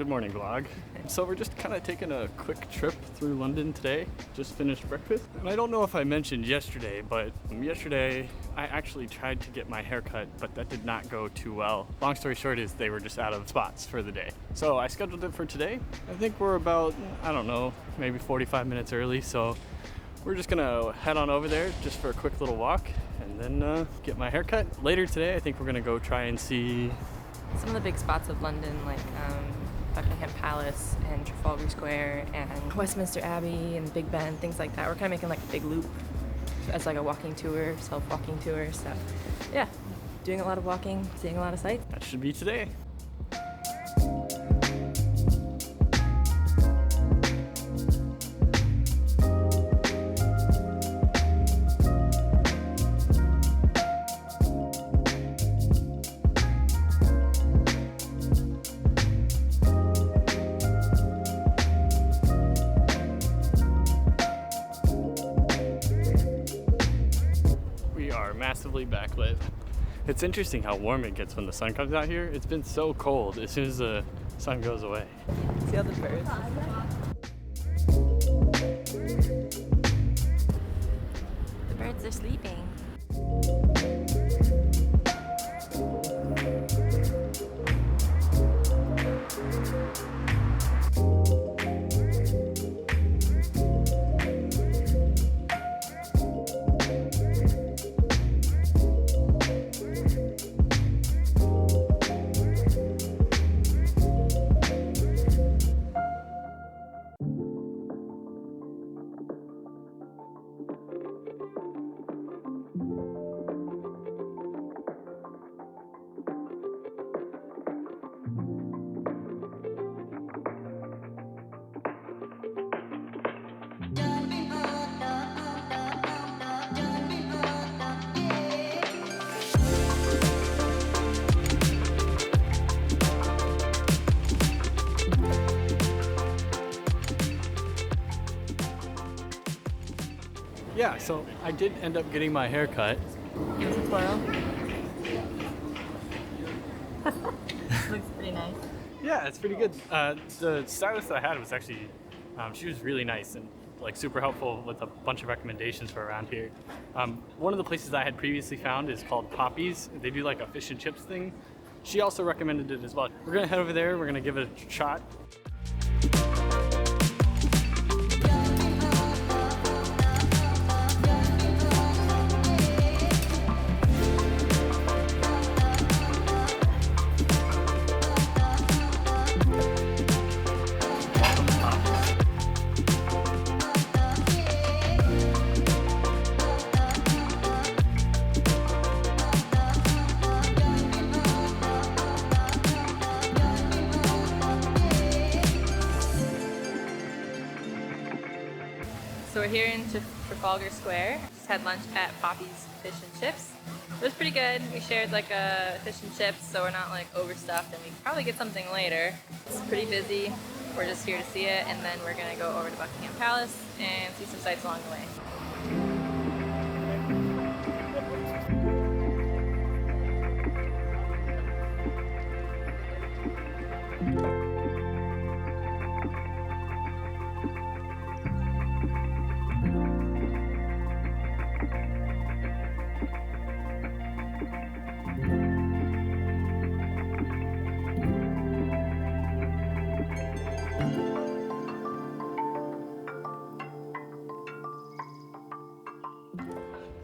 Good morning, vlog. So we're just kind of taking a quick trip through London today. Just finished breakfast. And I don't know if I mentioned yesterday, but yesterday I actually tried to get my hair cut, but that did not go too well. Long story short is they were just out of spots for the day. So I scheduled it for today. I think we're about, I don't know, maybe 45 minutes early. So we're just gonna head on over there just for a quick little walk and then get my hair cut. Later today, I think we're gonna go try and see some of the big spots of London, like Buckingham Palace and Trafalgar Square and Westminster Abbey and Big Ben, things like that. We're kind of making like a big loop as like a walking tour, self-walking tour. So yeah, doing a lot of walking, seeing a lot of sights. That should be today. Massively backlit. It's interesting how warm it gets when the sun comes out here. It's been so cold as soon as the sun goes away. See all the birds? The birds are sleeping. Yeah, so I did end up getting my hair cut. Give us a twirl. Looks pretty nice. Yeah, it's pretty good. The stylist I had was actually, she was really nice and like super helpful with a bunch of recommendations for around here. One of the places I had previously found is called Poppies. They do like a fish and chips thing. She also recommended it as well. We're gonna head over there, we're gonna give it a shot. So we're here in Trafalgar Square. Just had lunch at Poppies Fish and Chips. It was pretty good. We shared like a fish and chips, so we're not like overstuffed, and we can probably get something later. It's pretty busy. We're just here to see it, and then we're gonna go over to Buckingham Palace and see some sights along the way.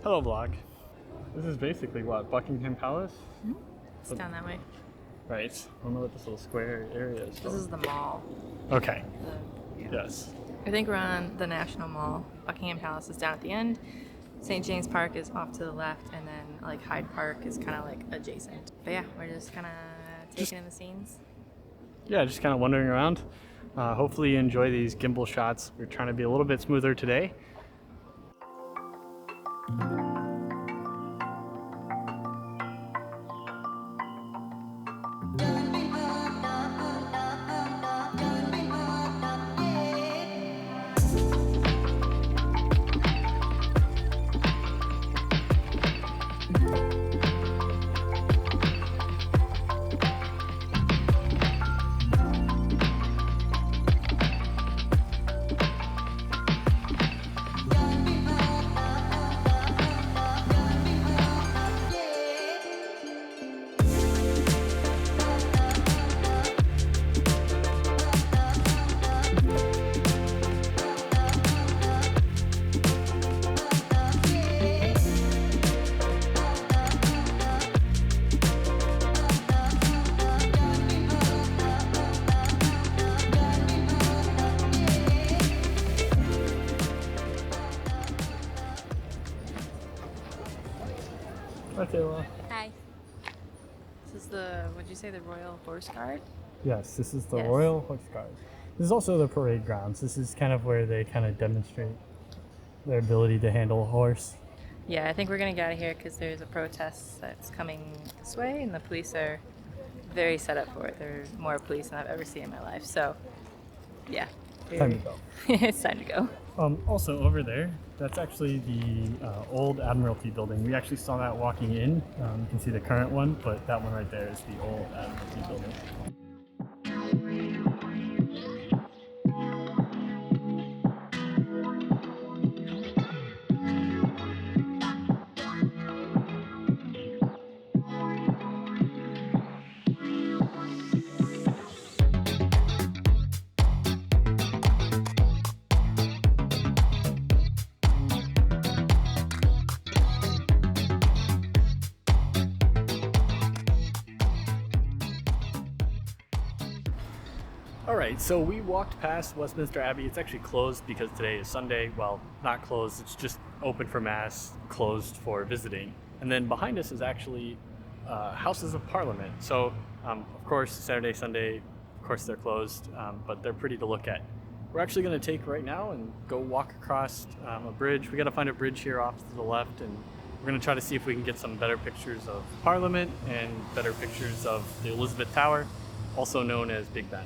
Hello vlog. This is basically what, Buckingham Palace? Mm-hmm. It's down that way. Right. I don't know what this little square area is. This is the mall. Okay. Yeah. Yes. I think we're on the National Mall. Buckingham Palace is down at the end. St. James Park is off to the left, and then like Hyde Park is kind of like adjacent. But yeah, we're just kind of taking in the scenes. Yeah, just kind of wandering around. Hopefully you enjoy these gimbal shots. We're trying to be a little bit smoother today. the, would you say the Royal Horse Guard? Yes, this is the Yes. Royal Horse Guard. This is also the parade grounds. This is kind of where they kind of demonstrate their ability to handle a horse. Yeah, I think we're gonna get out of here because there's a protest that's coming this way, and the police are very set up for it. There are more police than I've ever seen in my life. So, yeah. Time to go. It's time to go. Also over there, that's actually the old Admiralty building. We actually saw that walking in. You can see the current one, but that one right there is the old Admiralty building. Alright, so we walked past Westminster Abbey. It's actually closed because today is Sunday. Well, not closed, it's just open for mass, closed for visiting. And then behind us is actually Houses of Parliament. So, of course, Saturday, Sunday, of course they're closed, but they're pretty to look at. We're actually going to take right now and go walk across a bridge. We got to find a bridge here off to the left, and we're going to try to see if we can get some better pictures of Parliament and better pictures of the Elizabeth Tower, also known as Big Ben.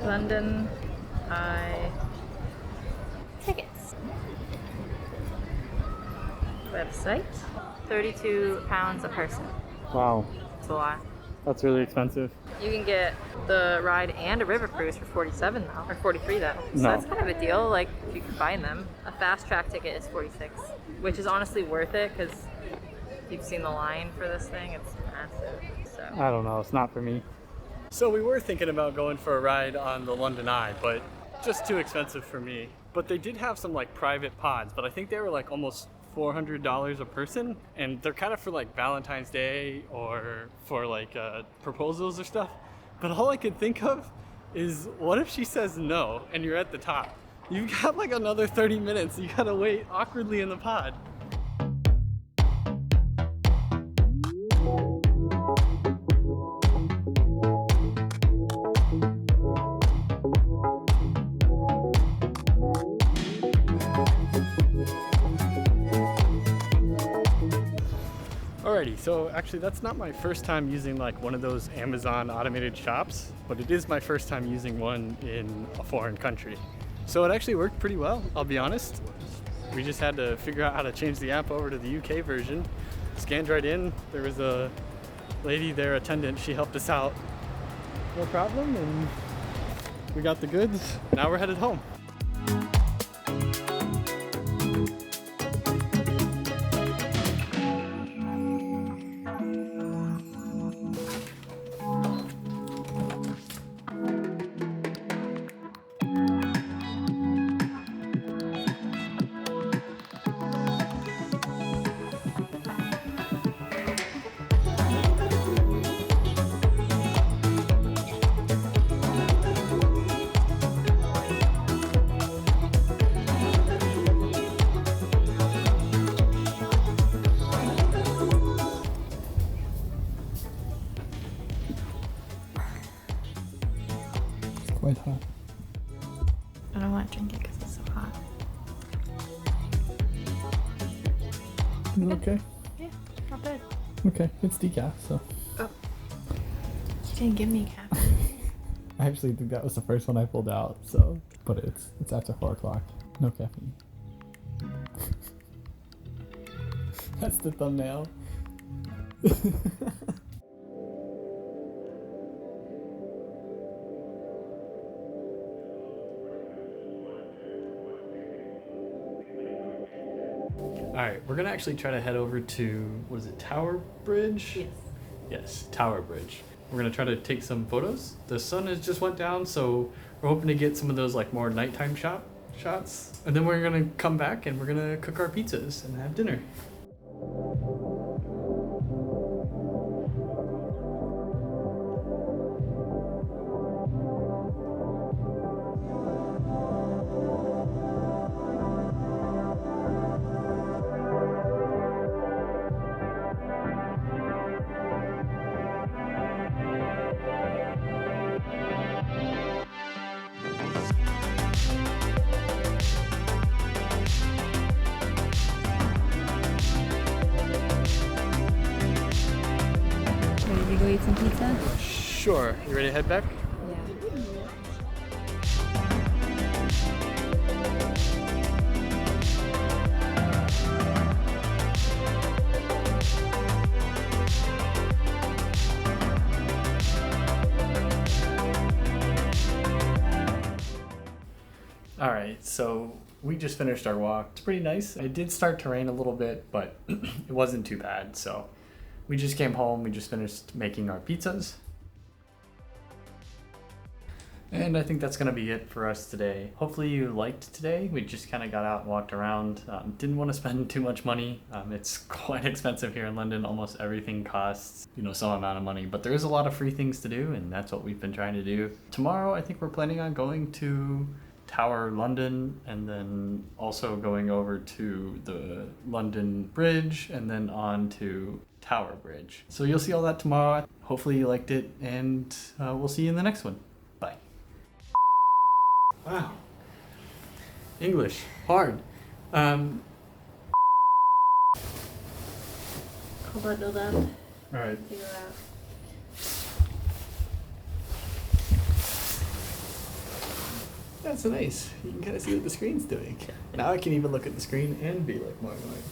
London Eye tickets. Website. £32 a person. Wow, That's a lot. that's really expensive. You can get the ride and a river cruise for 47 though, or 43 though. So No. that's kind of a deal, like if you combine them. A fast track ticket is 46, which is honestly worth it because you've seen the line for this thing, it's massive. So I don't know, it's not for me. So we were thinking about going for a ride on the London Eye, but just too expensive for me. But they did have some like private pods, but I think they were like almost $400 a person, and they're kind of for like Valentine's Day or for like proposals or stuff. But all I could think of is, what if she says no and you're at the top? You've got like another 30 minutes, you gotta wait awkwardly in the pod. Alrighty, so actually that's not my first time using like one of those Amazon automated shops, but it is my first time using one in a foreign country. So it actually worked pretty well, I'll be honest. We just had to figure out how to change the app over to the UK version. Scanned right in, there was a lady there, attendant, she helped us out. No problem, and we got the goods. Now we're headed home. Quite hot. I don't want to drink it because it's so hot. Is it okay? Yeah, not bad. Okay, it's decaf, so. Oh, you didn't give me a cap. I actually think that was the first one I pulled out, so. But it's after 4 o'clock. No caffeine. That's the thumbnail. Alright, we're gonna actually try to head over to, what is it, Tower Bridge? Yes. Yes, Tower Bridge. We're gonna try to take some photos. The sun has just went down, so we're hoping to get some of those like more nighttime shots. And then we're gonna come back and we're gonna cook our pizzas and have dinner. Ready to go eat some pizza? Sure. You ready to head back? Yeah. All right, so we just finished our walk. It's pretty nice. It did start to rain a little bit, but it wasn't too bad. So we just came home. We just finished making our pizzas. And I think that's going to be it for us today. Hopefully you liked today. We just kind of got out and walked around. Didn't want to spend too much money. It's quite expensive here in London. Almost everything costs, some amount of money. But there is a lot of free things to do, and that's what we've been trying to do. Tomorrow, I think we're planning on going to Tower London, and then also going over to the London Bridge, and then on to Tower Bridge. So you'll see all that tomorrow. Hopefully you liked it, and we'll see you in the next one. Bye. Wow. English. Hard. Hold on, Buildup. All right. Figure out. That's nice. You can kind of see what the screen's doing. Now I can even look at the screen and be like, more annoying.